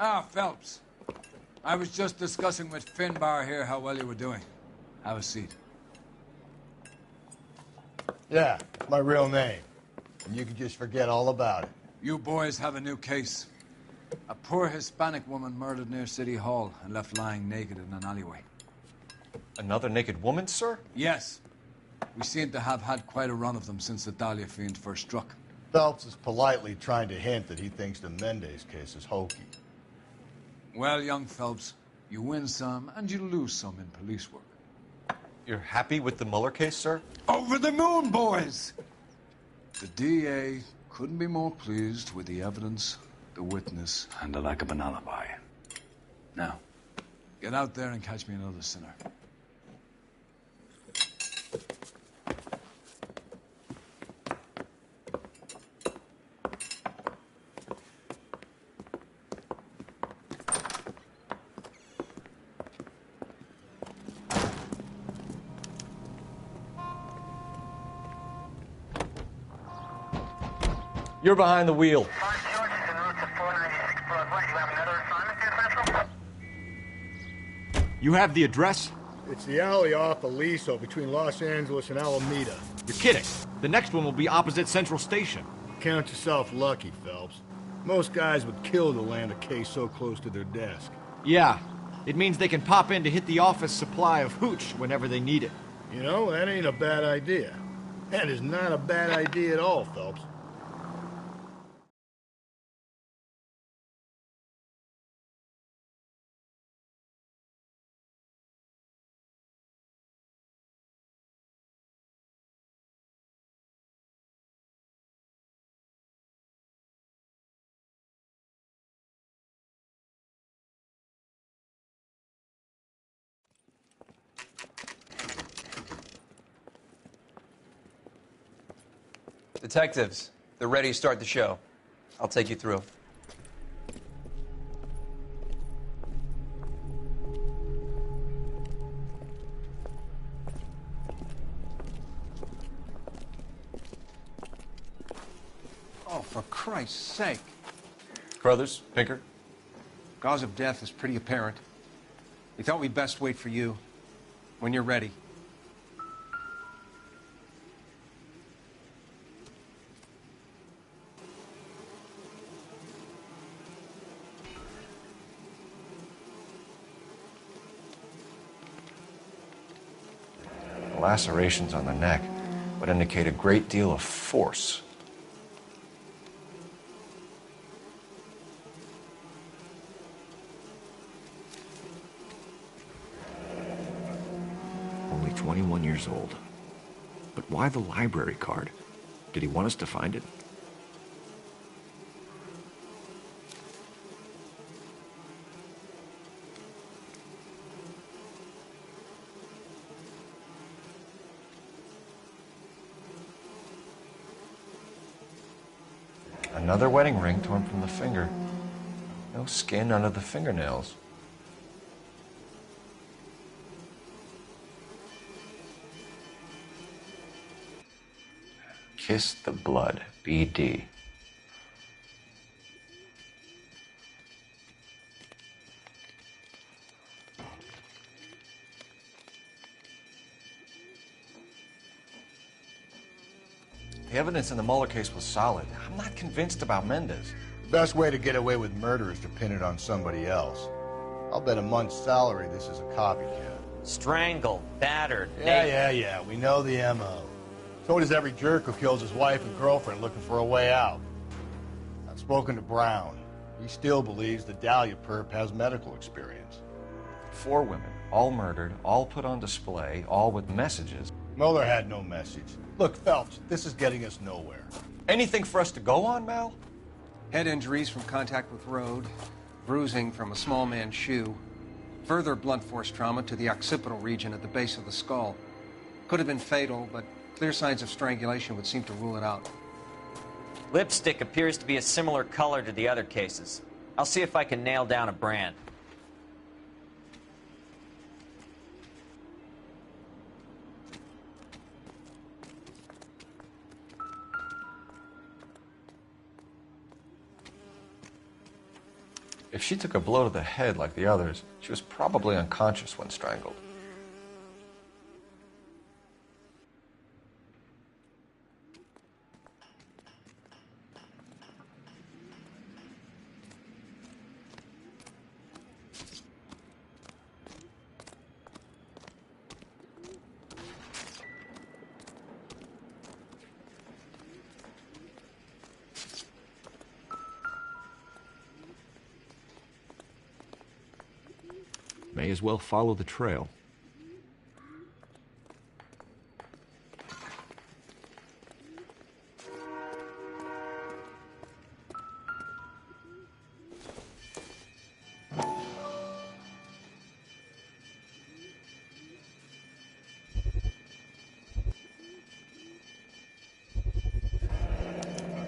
Ah, Phelps. I was just discussing with Finbar here how well you were doing. Have a seat. Yeah, my real name. And you can just forget all about it. You boys have a new case. A poor Hispanic woman murdered near City Hall and left lying naked in an alleyway. Another naked woman, sir? Yes. We seem to have had quite a run of them since the Dahlia fiend first struck. Phelps is politely trying to hint that he thinks the Mendez case is hokey. Well, young Phelps, you win some and you lose some in police work. You're happy with the Mueller case, sir? Over the moon, boys! The DA couldn't be more pleased with the evidence, the witness, and the lack of an alibi. Now, get out there and catch me another sinner. You're behind the wheel. You have the address? It's the alley off Aliso between Los Angeles and Alameda. You're kidding. The next one will be opposite Central Station. Count yourself lucky, Phelps. Most guys would kill to land a case so close to their desk. Yeah. It means they can pop in to hit the office supply of hooch whenever they need it. You know, that ain't a bad idea. That is not a bad idea at all, Phelps. Detectives, they're ready to start the show. I'll take you through. Oh, for Christ's sake. Carruthers, Pinker. Cause of death is pretty apparent. We thought we'd best wait for you. When you're ready. Lacerations on the neck would indicate a great deal of force. Only 21 years old. But why the library card? Did he want us to find it? Another wedding ring torn from the finger. No skin under the fingernails. Kiss the blood, BD. The evidence in the Mueller case was solid. I'm not convinced about Mendez. The best way to get away with murder is to pin it on somebody else. I'll bet a month's salary this is a copycat. Strangled, battered, Yeah, we know the M.O. So does every jerk who kills his wife and girlfriend looking for a way out. I've spoken to Brown. He still believes the Dahlia perp has medical experience. 4 women, all murdered, all put on display, all with messages. Mueller had no message. Look, Phelps, this is getting us nowhere. Anything for us to go on, Mal? Head injuries from contact with road, bruising from a small man's shoe, further blunt force trauma to the occipital region at the base of the skull. Could have been fatal, but clear signs of strangulation would seem to rule it out. Lipstick appears to be a similar color to the other cases. I'll see if I can nail down a brand. If she took a blow to the head like the others, she was probably unconscious when strangled. May as well follow the trail.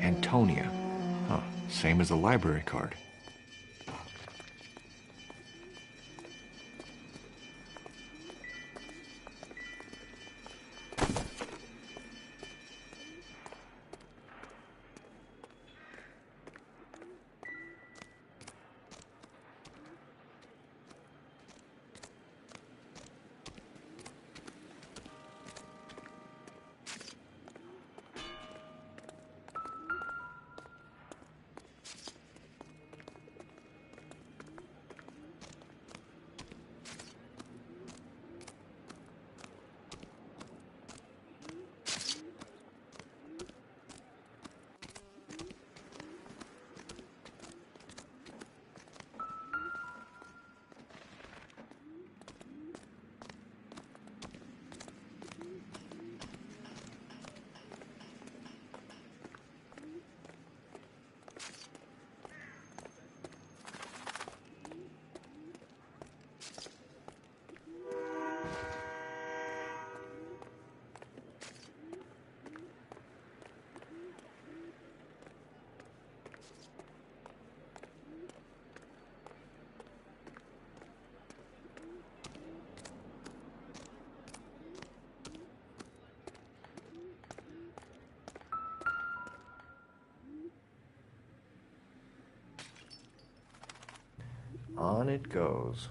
Antonia. Huh, same as the library card. On it goes.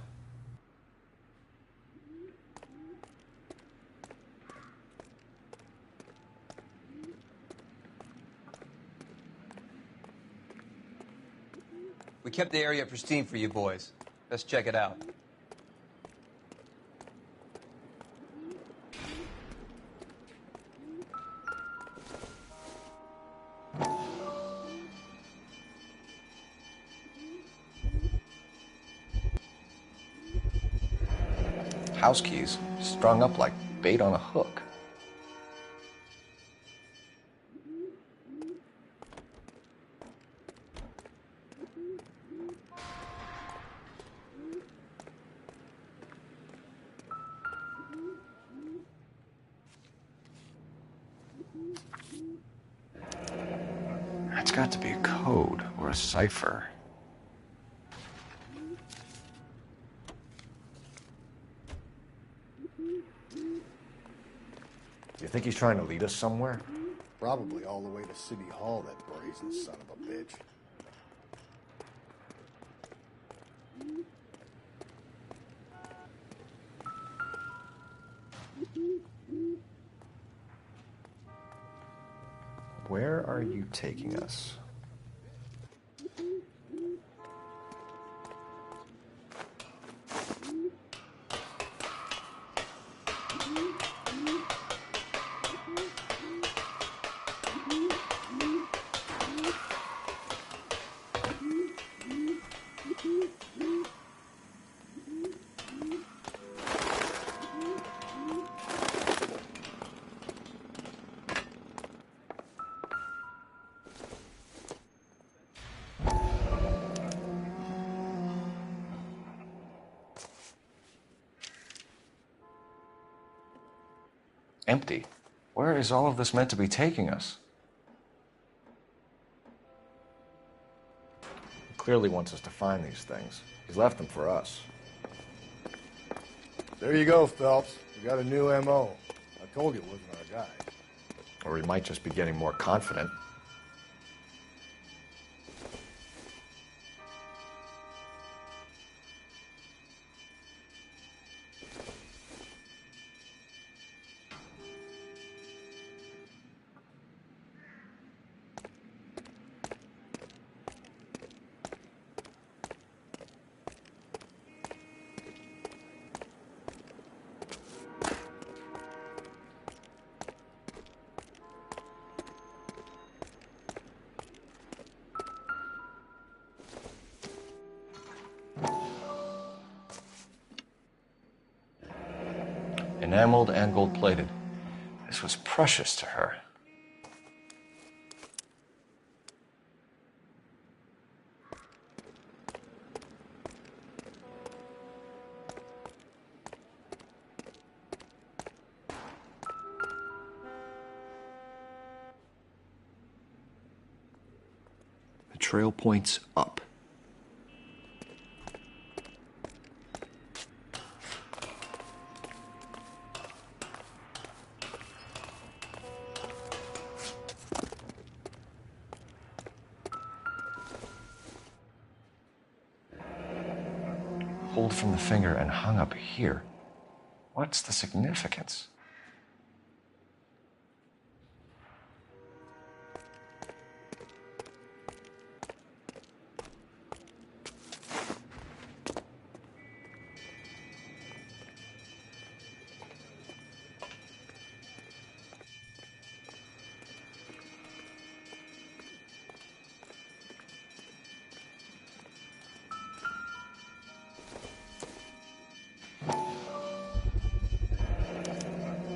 We kept the area pristine for you boys. Let's check it out. House keys strung up like bait on a hook. That's got to be a code or a cipher. You think he's trying to lead us somewhere? Probably all the way to City Hall, that brazen son of a bitch. Where are you taking us? Empty. Where is all of this meant to be taking us? He clearly wants us to find these things. He's left them for us. There you go, Phelps. We got a new M.O. I told you it wasn't our guy. Or he might just be getting more confident. enameled and gold-plated. This was precious to her. The trail points up. Pulled from the finger and hung up here. What's the significance?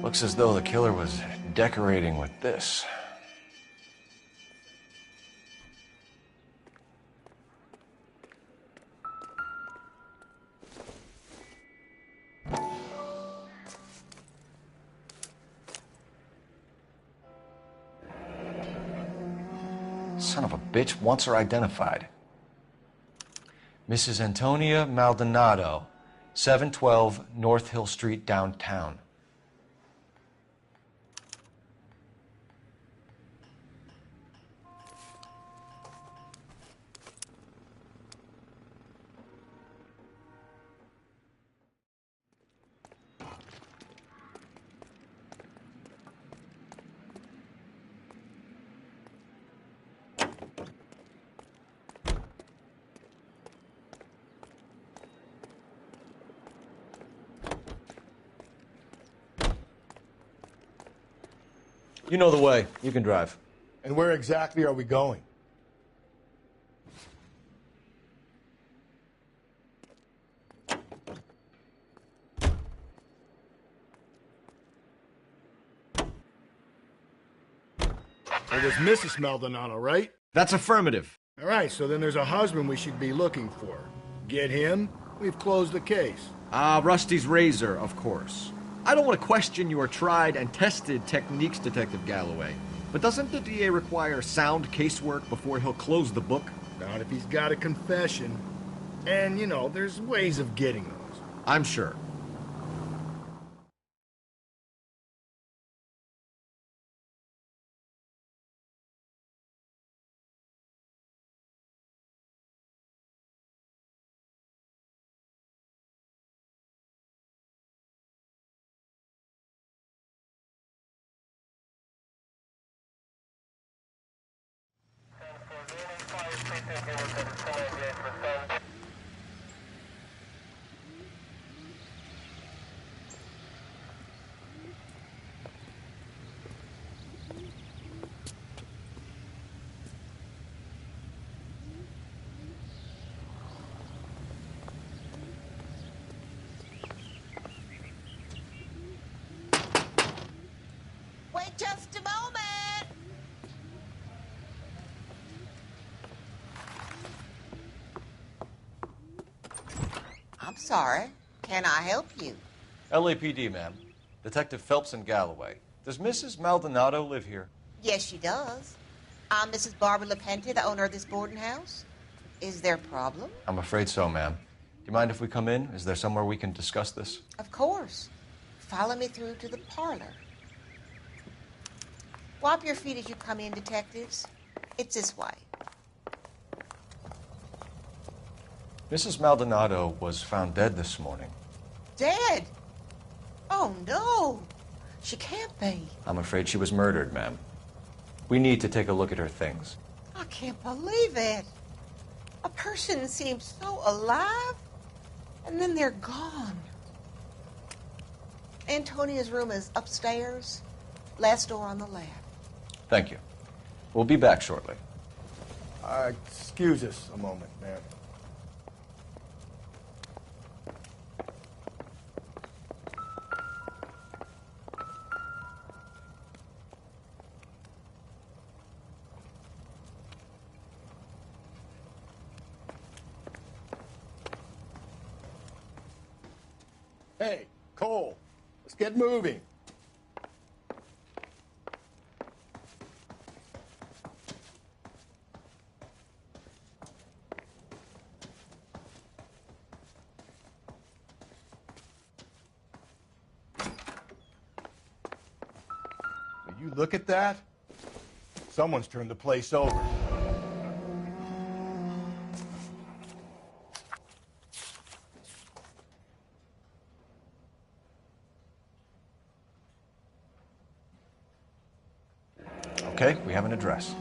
Looks as though the killer was decorating with this. Son of a bitch wants her identified. Mrs. Antonia Maldonado, 712 North Hill Street, downtown. You know the way. You can drive. And where exactly are we going? It was Mrs. Maldonado, right? That's affirmative. All right, so then there's a husband we should be looking for. Get him, we've closed the case. Rusty's razor, of course. I don't want to question your tried and tested techniques, Detective Galloway. But doesn't the DA require sound casework before he'll close the book? Not if he's got a confession. And, you know, there's ways of getting those. I'm sure. Wait just a moment. I'm sorry. Can I help you? LAPD, ma'am. Detective Phelps and Galloway. Does Mrs. Maldonado live here? Yes, she does. I'm Mrs. Barbara LaPente, the owner of this boarding house. Is there a problem? I'm afraid so, ma'am. Do you mind if we come in? Is there somewhere we can discuss this? Of course. Follow me through to the parlor. Wipe your feet as you come in, detectives. It's this way. Mrs. Maldonado was found dead this morning. Dead? Oh, no. She can't be. I'm afraid she was murdered, ma'am. We need to take a look at her things. I can't believe it. A person seems so alive, and then they're gone. Antonia's room is upstairs, last door on the left. Thank you. We'll be back shortly. Excuse us a moment, ma'am. Hey, Cole, let's get moving. Will you look at that? Someone's turned the place over. Okay, we have an address.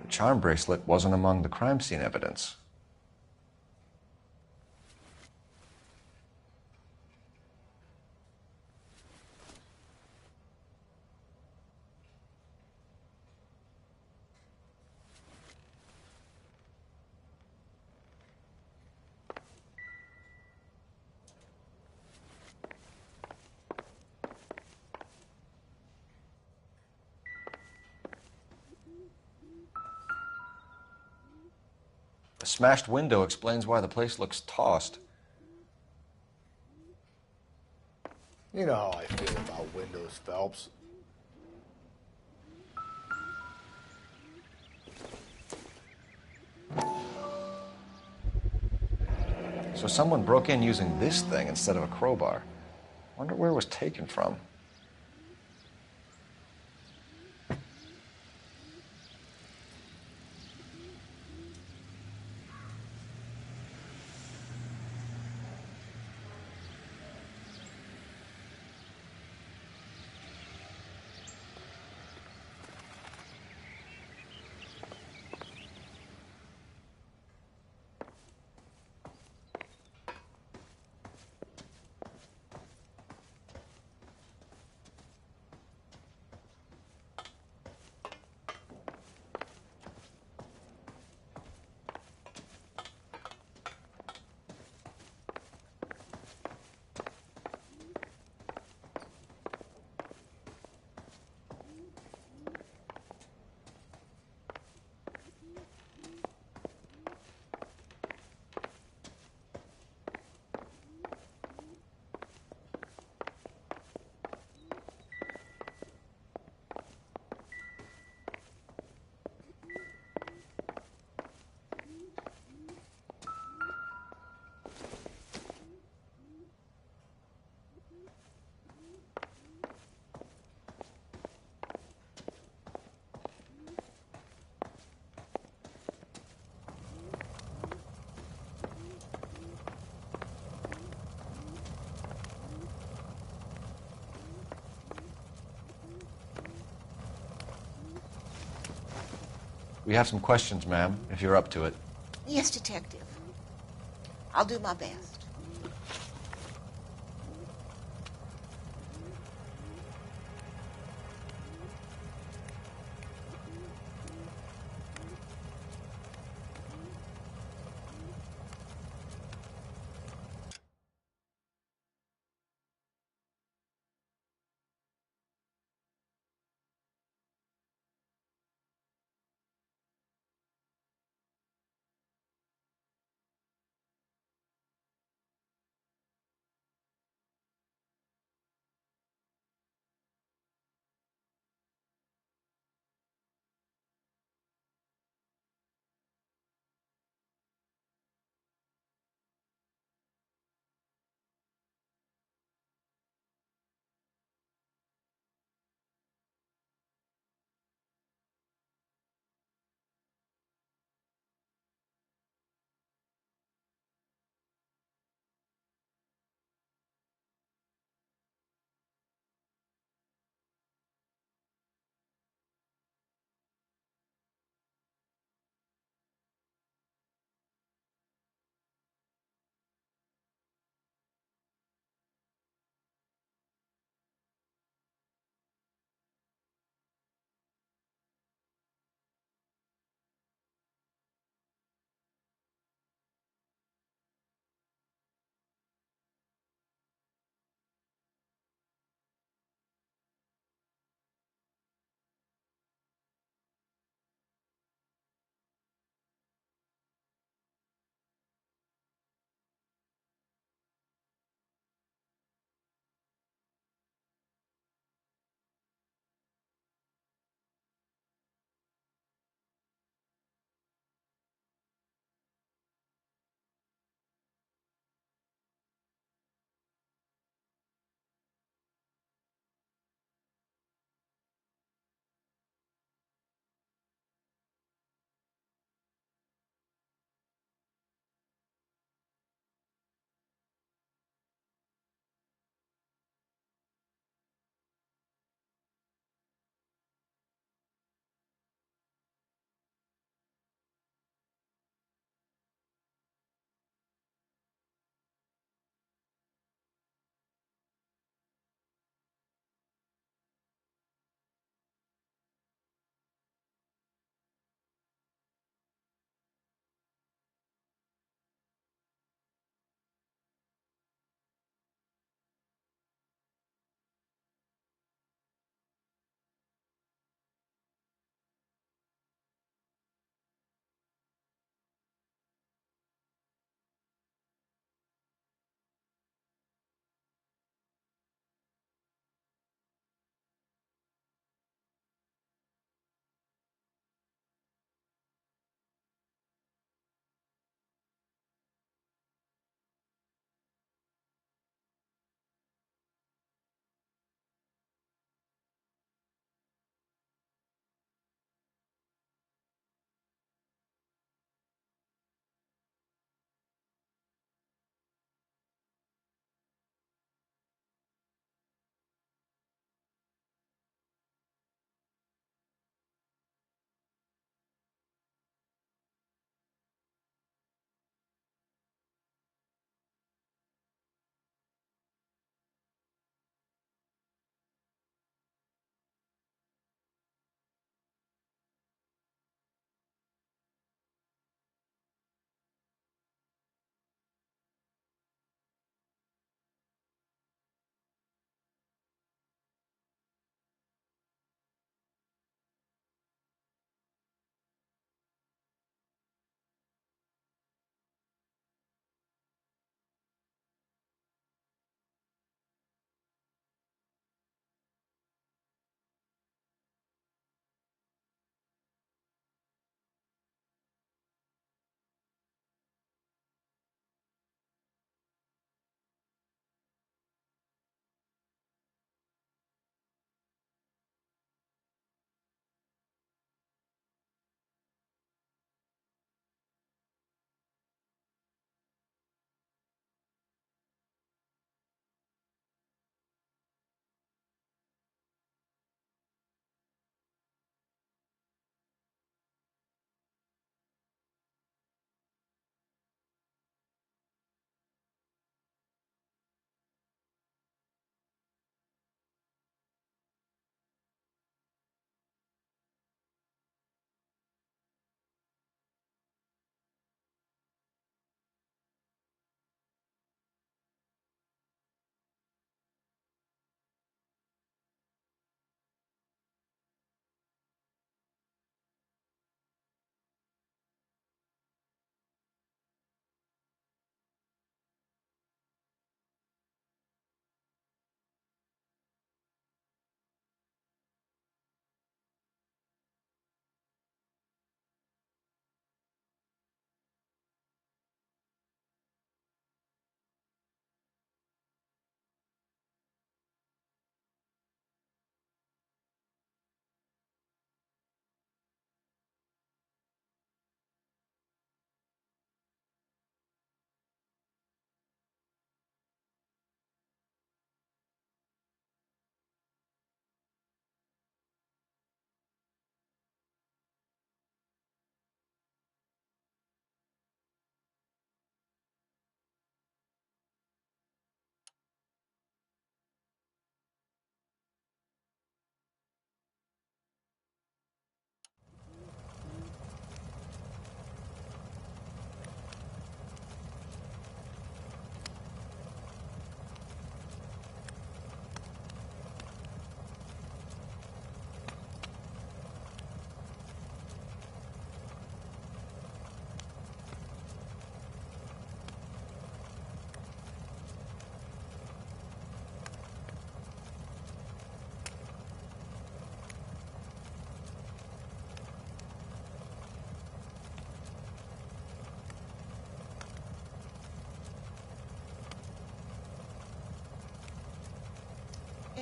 The charm bracelet wasn't among the crime scene evidence. The smashed window explains why the place looks tossed. You know how I feel about windows, Phelps. So someone broke in using this thing instead of a crowbar. Wonder where it was taken from. We have some questions, ma'am, if you're up to it. Yes, Detective. I'll do my best.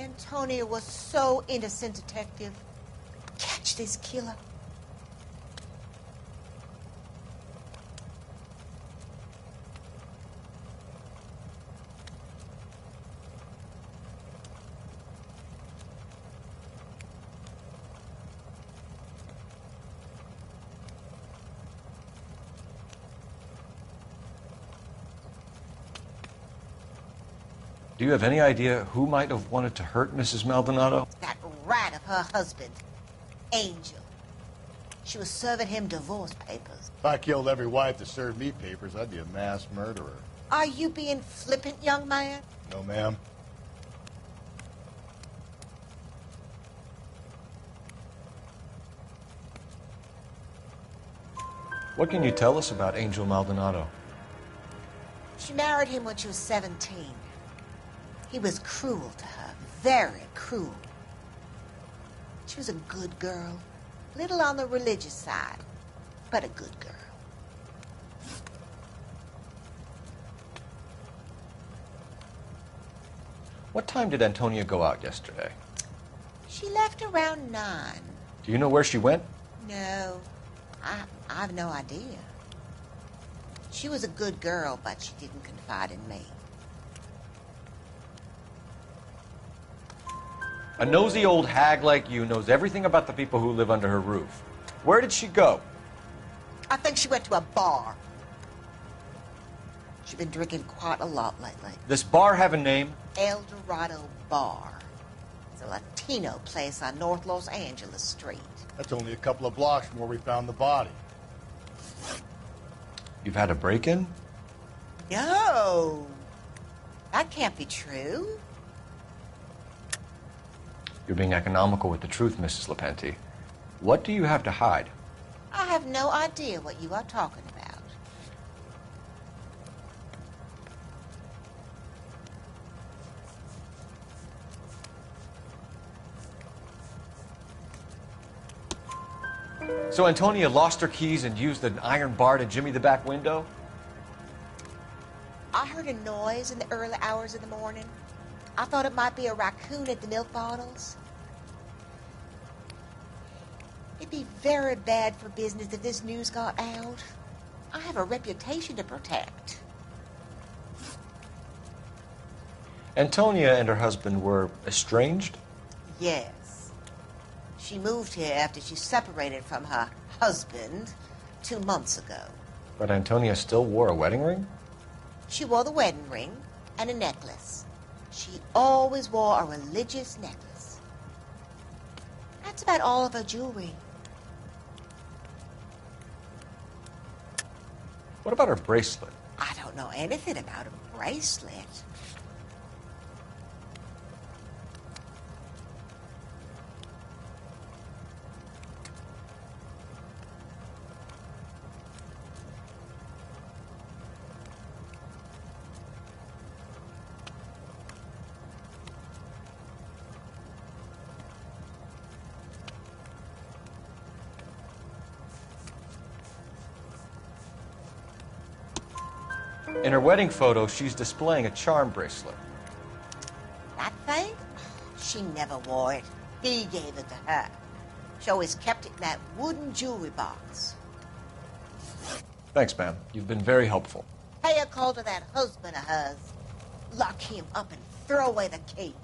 Antonia was so innocent, Detective. Catch this killer. Do you have any idea who might have wanted to hurt Mrs. Maldonado? That rat of her husband, Angel. She was serving him divorce papers. If I killed every wife that served me papers, I'd be a mass murderer. Are you being flippant, young man? No, ma'am. What can you tell us about Angel Maldonado? She married him when she was 17. He was cruel to her, very cruel. She was a good girl, little on the religious side, but a good girl. What time did Antonia go out yesterday? She left around 9. Do you know where she went? No, I have no idea. She was a good girl, but she didn't confide in me. A nosy old hag like you knows everything about the people who live under her roof. Where did she go? I think she went to a bar. She's been drinking quite a lot lately. This bar have a name? El Dorado Bar. It's a Latino place on North Los Angeles Street. That's only a couple of blocks from where we found the body. You've had a break-in? No. That can't be true. You're being economical with the truth, Mrs. Lepenti. What do you have to hide? I have no idea what you are talking about. So Antonia lost her keys and used an iron bar to jimmy the back window? I heard a noise in the early hours of the morning. I thought it might be a raccoon at the milk bottles. It'd be very bad for business if this news got out. I have a reputation to protect. Antonia and her husband were estranged? Yes. She moved here after she separated from her husband 2 months ago. But Antonia still wore a wedding ring? She wore the wedding ring and a necklace. She always wore a religious necklace. That's about all of her jewelry. What about her bracelet? I don't know anything about a bracelet. In her wedding photo, she's displaying a charm bracelet. That thing? She never wore it. He gave it to her. She always kept it in that wooden jewelry box. Thanks, ma'am. You've been very helpful. Pay a call to that husband of hers. Lock him up and throw away the key.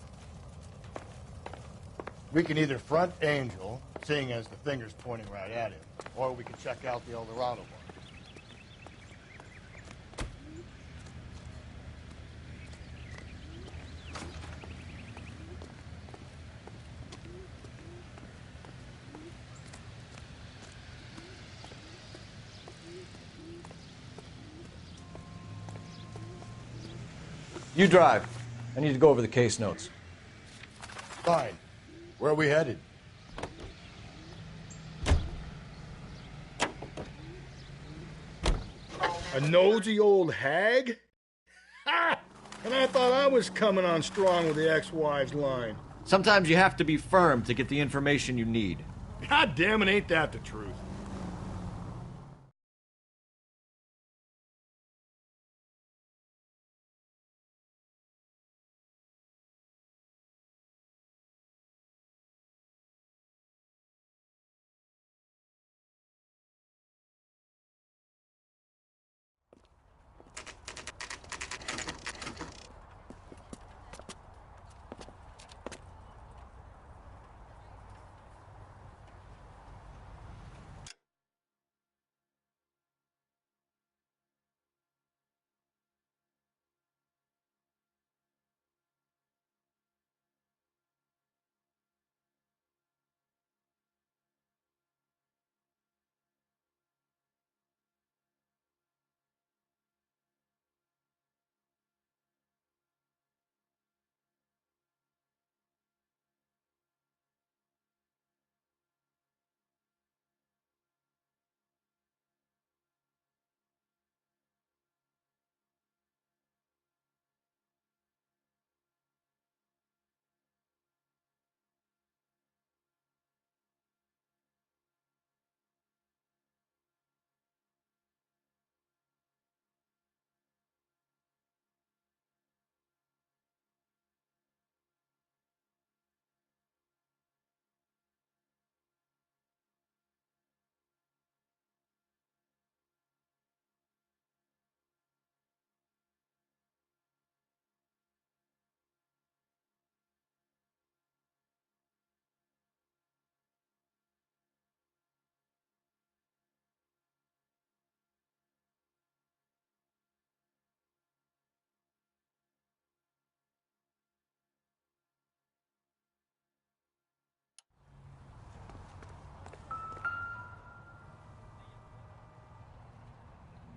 We can either front Angel, seeing as the finger's pointing right at him, or we can check out the El Dorado one. You drive. I need to go over the case notes. Fine. Where are we headed? A nosy old hag? Ha! And I thought I was coming on strong with the ex-wives line. Sometimes you have to be firm to get the information you need. God damn it, ain't that the truth?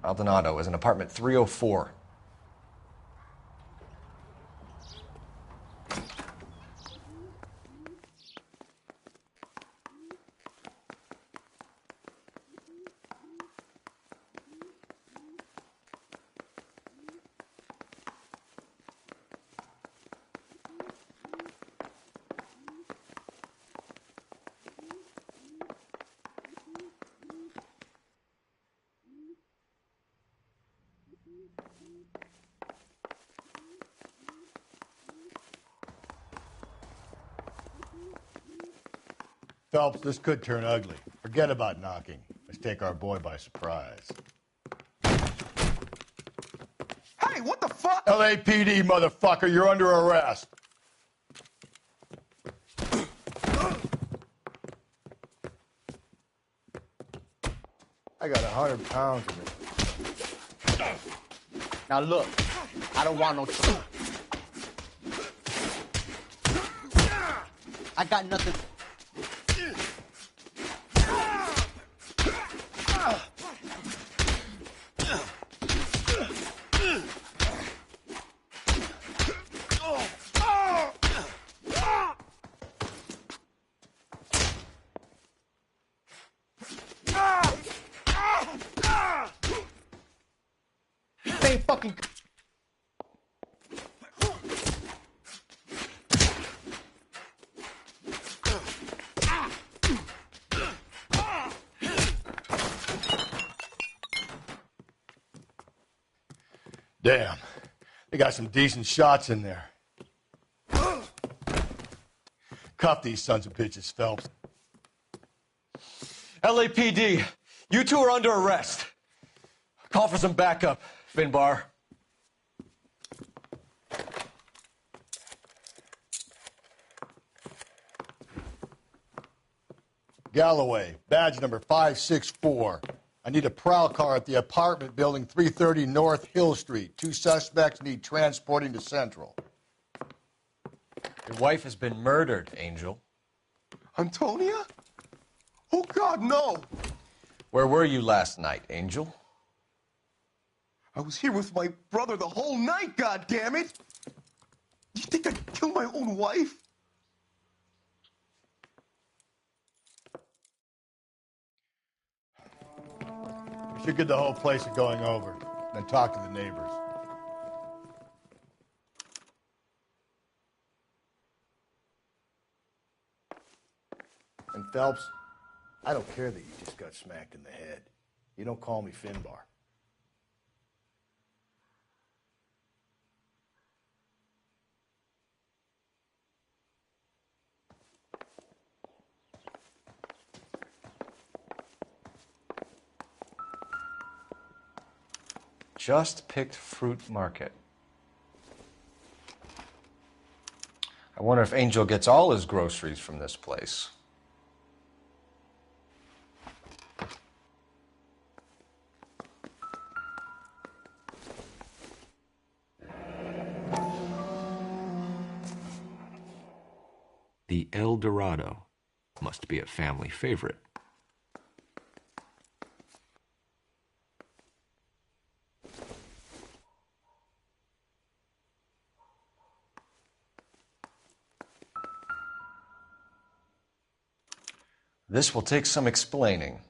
Maldonado is in apartment 304. Phelps, this could turn ugly. Forget about knocking. Let's take our boy by surprise. Hey, what the fuck? LAPD, motherfucker, you're under arrest. I got 100 pounds of it. Now look, I don't want no trouble. I got nothing. They ain't fucking. Damn. They got some decent shots in there. Cuff these sons of bitches, Phelps. LAPD, you two are under arrest. Call for some backup, Finbar. Galloway, badge number 564. I need a prowl car at the apartment building 330 North Hill Street. 2 suspects need transporting to Central. Your wife has been murdered, Angel. Antonia? Oh, God, no. Where were you last night, Angel? I was here with my brother the whole night, goddammit! You think I'd kill my own wife? We should get the whole place a going over, then talk to the neighbors. And Phelps, I don't care that you just got smacked in the head. You don't call me Finbar. Just picked fruit market. I wonder if Angel gets all his groceries from this place. The El Dorado must be a family favorite. This will take some explaining.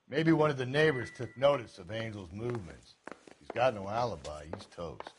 Maybe one of the neighbors took notice of Angel's movements. He's got no alibi. He's toast.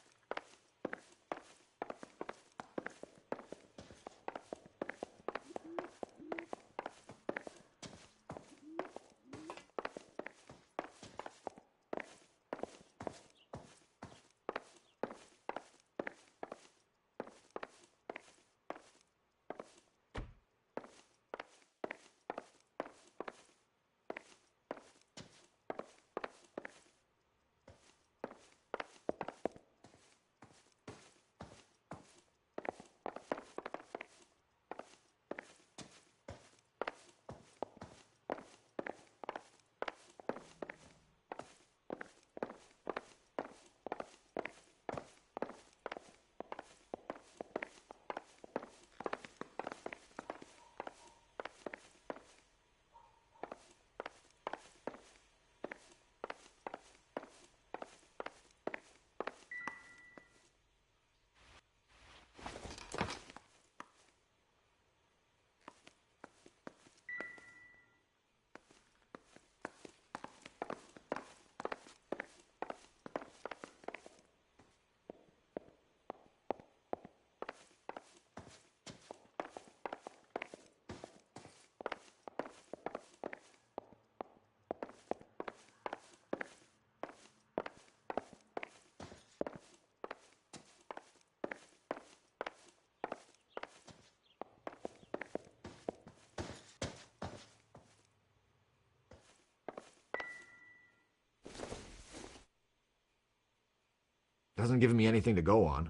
Doesn't give me anything to go on.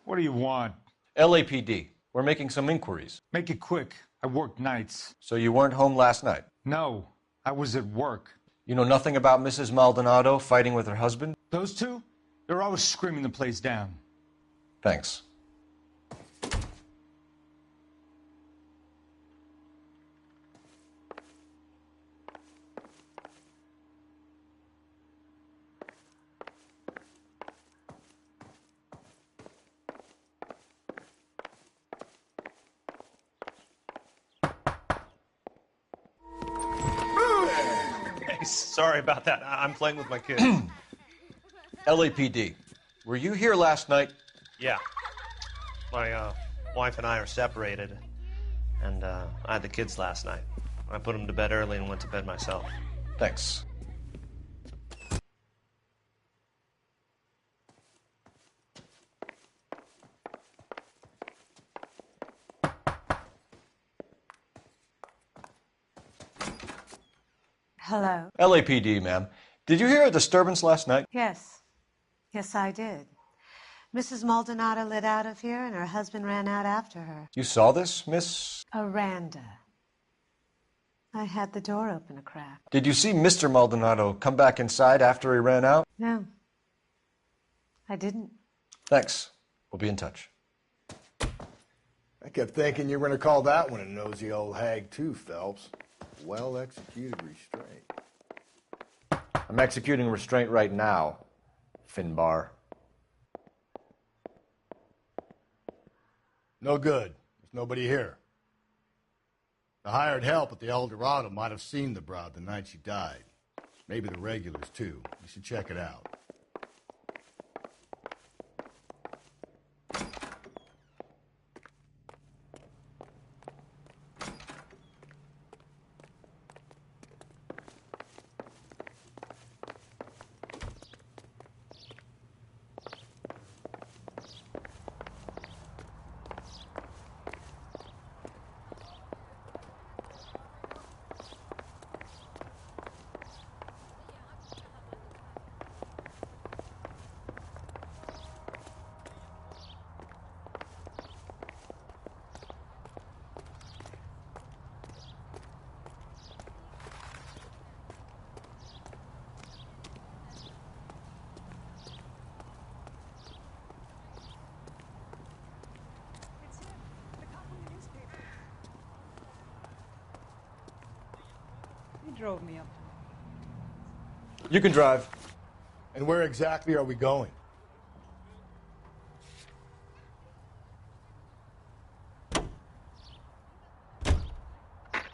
What do you want? LAPD. We're making some inquiries. Make it quick. I work nights. So you weren't home last night? No, I was at work. You know nothing about Mrs. Maldonado fighting with her husband? Those two? They're always screaming the place down. Thanks. Sorry about that. I'm playing with my kids. LAPD. Were you here last night? Yeah. My wife and I are separated, and I had the kids last night. I put them to bed early and went to bed myself. Thanks. Hello? LAPD, ma'am. Did you hear a disturbance last night? Yes. Yes, I did. Mrs. Maldonado lit out of here, and her husband ran out after her. You saw this, Miss? Aranda. I had the door open a crack. Did you see Mr. Maldonado come back inside after he ran out? No. I didn't. Thanks. We'll be in touch. I kept thinking you were going to call that one a nosy old hag too, Phelps. Well-executed restraint. I'm executing restraint right now, Finbar. No good. There's nobody here. The hired help at the El Dorado might have seen the broad the night she died. Maybe the regulars, too. You should check it out. He drove me up. You can drive. And where exactly are we going? Car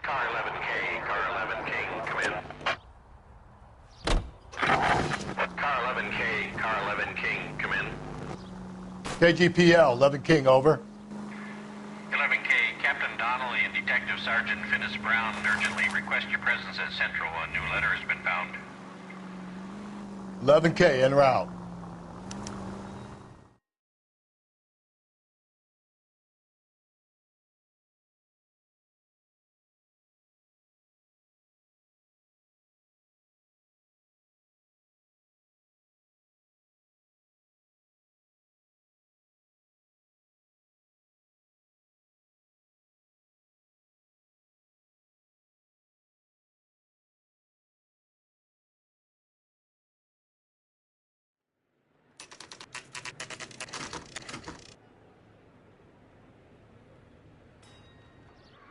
11K, car 11K, come in. Car 11K, car 11K, come in. KGPL, 11 King, over. 11K, Captain Donnelly and Detective Sergeant Finis Brown urgently request your presence at Central. A new letter has been found. 11K, en route.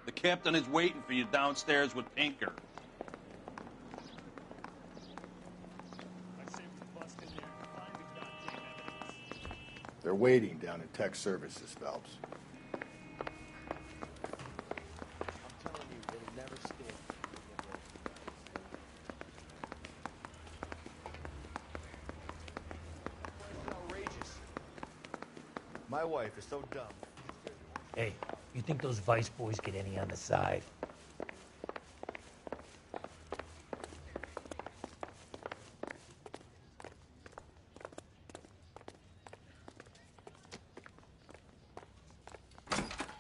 The captain is waiting for you downstairs with Pinker. They're waiting down in tech services, Phelps. My wife is so dumb. Hey, you think those Vice boys get any on the side?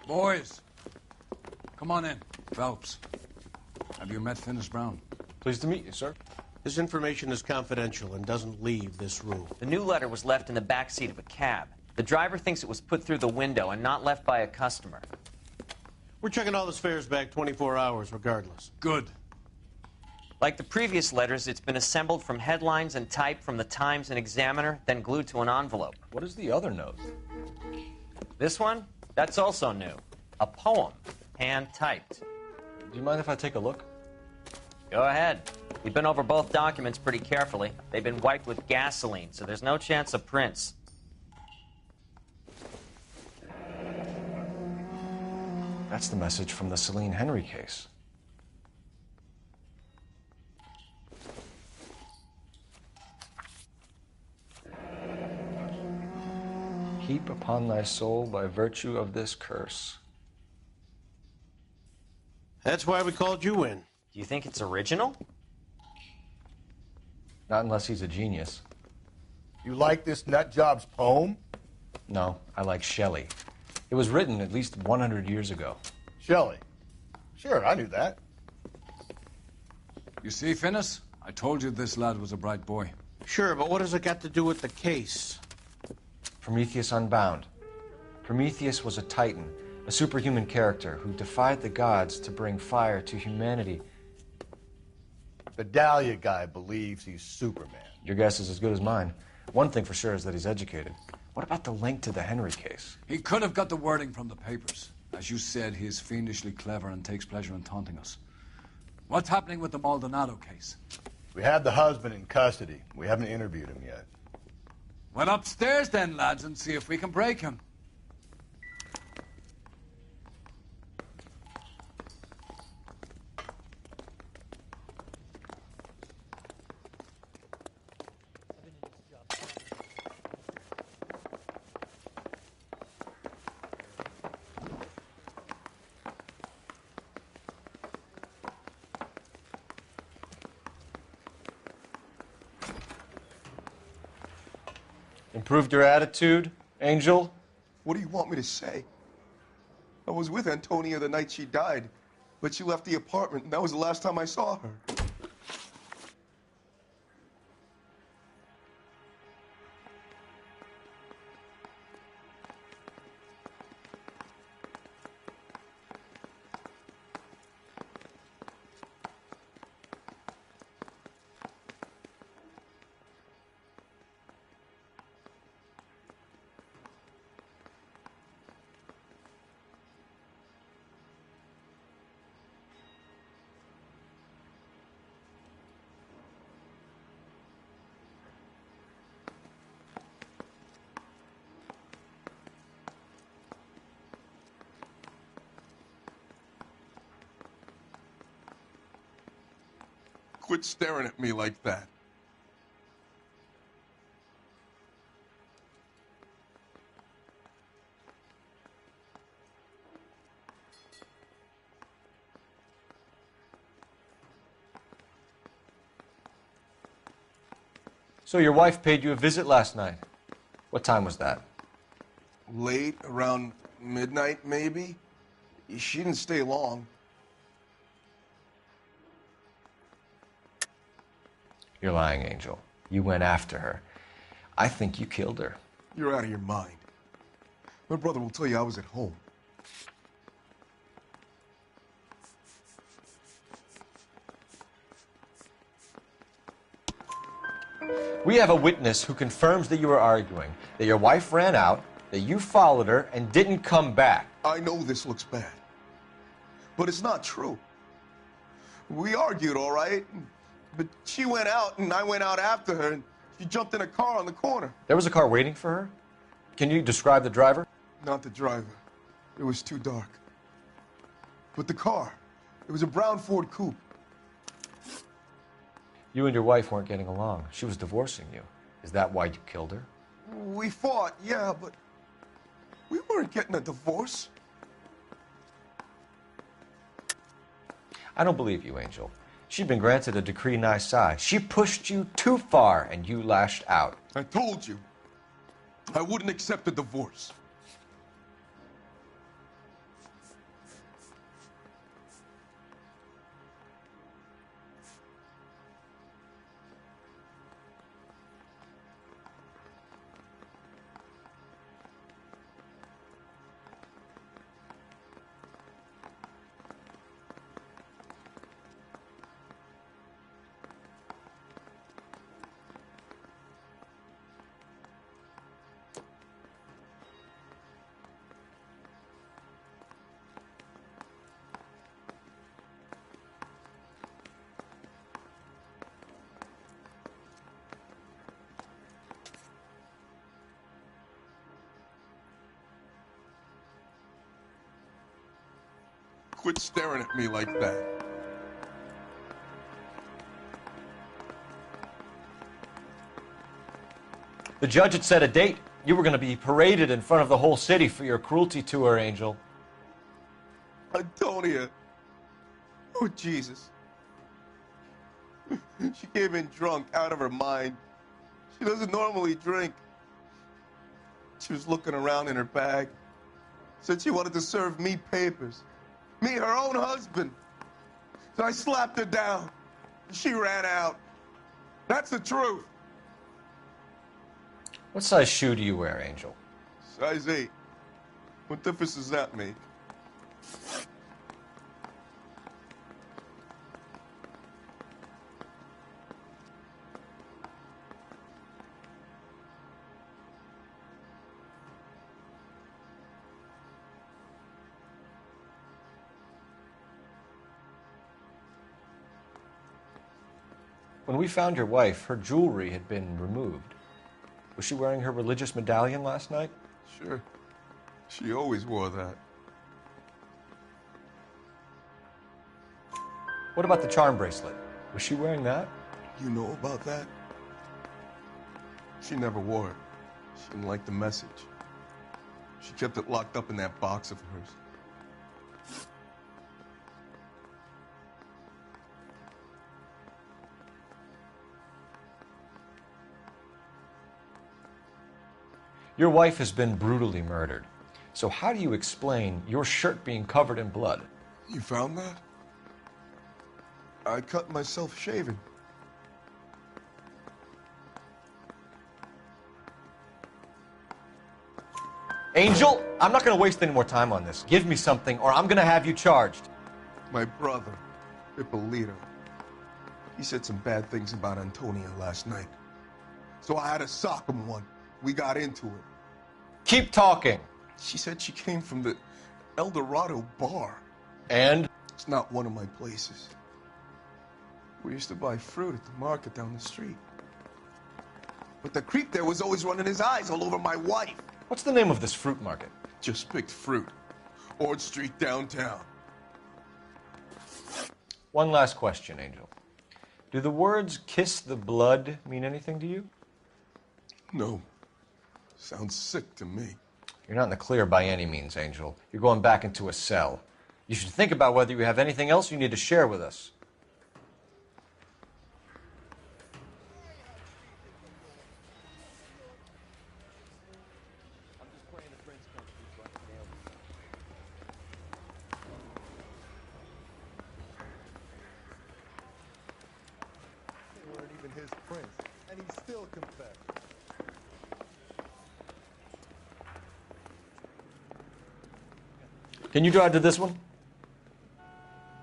Boys, come on in. Phelps, have you met Finis Brown? Pleased to meet you, sir. This information is confidential and doesn't leave this room. The new letter was left in the back seat of a cab. The driver thinks it was put through the window and not left by a customer. We're checking all this fares back 24 hours regardless. Good. Like the previous letters, it's been assembled from headlines and typed from the Times and Examiner, then glued to an envelope. What is the other note? This one? That's also new. A poem, hand-typed. Do you mind if I take a look? Go ahead. We've been over both documents pretty carefully. They've been wiped with gasoline, so there's no chance of prints. That's the message from the Celine Henry case. Heap upon thy soul by virtue of this curse. That's why we called you in. Do you think it's original? Not unless he's a genius. You like this nutjob's poem? No, I like Shelley. It was written at least 100 years ago. Shelley? Sure, I knew that. You see, Finis? I told you this lad was a bright boy. Sure, but what has it got to do with the case? Prometheus Unbound. Prometheus was a titan, a superhuman character who defied the gods to bring fire to humanity. The Dahlia guy believes he's Superman. Your guess is as good as mine. One thing for sure is that he's educated. What about the link to the Henry case? He could have got the wording from the papers. As you said, he is fiendishly clever and takes pleasure in taunting us. What's happening with the Maldonado case? We have the husband in custody. We haven't interviewed him yet. Well, upstairs then, lads, and see if we can break him. Improved your attitude, Angel? What do you want me to say? I was with Antonia the night she died, but she left the apartment, and that was the last time I saw her. Quit staring at me like that. So your wife paid you a visit last night. What time was that? Late, around midnight, maybe? She didn't stay long. You're lying, Angel. You went after her. I think you killed her. You're out of your mind. My brother will tell you I was at home. We have a witness who confirms that you were arguing, that your wife ran out, that you followed her, and didn't come back. I know this looks bad, but it's not true. We argued, all right, but she went out, and I went out after her, and she jumped in a car on the corner. There was a car waiting for her? Can you describe the driver? Not the driver. It was too dark. But the car, it was a brown Ford coupe. You and your wife weren't getting along. She was divorcing you. Is that why you killed her? We fought, yeah, but We weren't getting a divorce. I don't believe you, Angel. She'd been granted a decree nisi. She pushed you too far, and you lashed out. I told you. I wouldn't accept a divorce. Quit staring at me like that. The judge had set a date. You were going to be paraded in front of the whole city for your cruelty to her, Angel. Antonia. Oh, Jesus. She came in drunk, out of her mind. She doesn't normally drink. She was looking around in her bag. Said she wanted to serve me papers. Me, her own husband. So I slapped her down. She ran out. That's the truth. What size shoe do you wear, Angel? Size 8. What difference does that make? When we found your wife, her jewelry had been removed. Was she wearing her religious medallion last night? Sure. She always wore that. What about the charm bracelet? Was she wearing that? You know about that? She never wore it. She didn't like the message. She kept it locked up in that box of hers. Your wife has been brutally murdered. So how do you explain your shirt being covered in blood? You found that? I cut myself shaving. Angel, I'm not going to waste any more time on this. Give me something or I'm going to have you charged. My brother, Ippolito, he said some bad things about Antonia last night. So I had to sock him one. We got into it. Keep talking. She said she came from the El Dorado bar. And? It's not one of my places. We used to buy fruit at the market down the street. But the creep there was always running his eyes all over my wife. What's the name of this fruit market? Just picked fruit. Ord Street downtown. One last question, Angel. Do the words kiss the blood mean anything to you? No. Sounds sick to me. You're not in the clear by any means, Angel. You're going back into a cell. You should think about whether you have anything else you need to share with us. They weren't even his prints, and he still confessed. Can you drive to this one?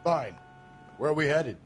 Fine. Where are we headed?